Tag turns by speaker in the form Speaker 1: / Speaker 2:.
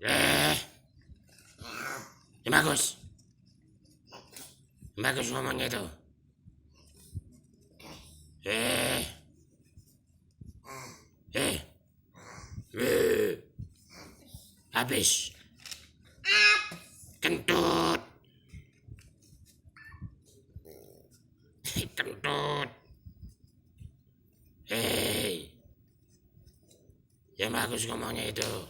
Speaker 1: Eh, bagus. Bagus ngomongnya itu. Eh, eh, habis. Kentut. Kentut. Hei, yang bagus ngomongnya itu.